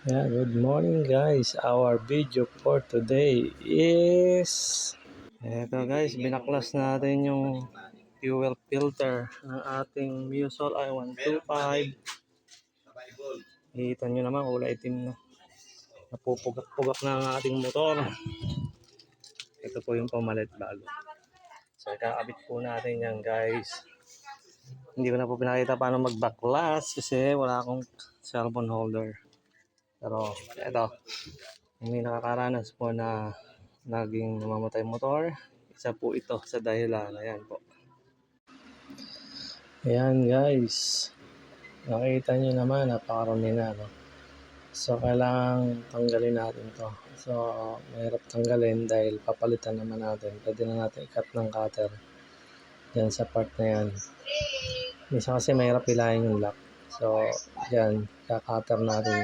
Yeah, good morning guys. Our video for today is eto guys, binaklas natin yung fuel filter ng ating Musol I-125. Kita nyo naman, kulay itim na. Napupugak-pugak na ang ating motor. Ito po yung pamalit bago. So, kakabit po natin yan guys. Hindi ko na po pinakita paano magbaklas kasi wala akong cellphone holder. Pero, eto. May nakakaranas po na naging namamatay motor. Isa po ito sa dahilan. Ayan po. Ayan guys. Nakita nyo naman, napakarami na. No? So, kailangan tanggalin natin to. So, mahirap tanggalin dahil papalitan naman natin. Pwede na natin i-cut ng cutter. Yan sa part na yan. Minsan kasi mahirap hilahin yung lock. So, yan. Kaka-cutter natin.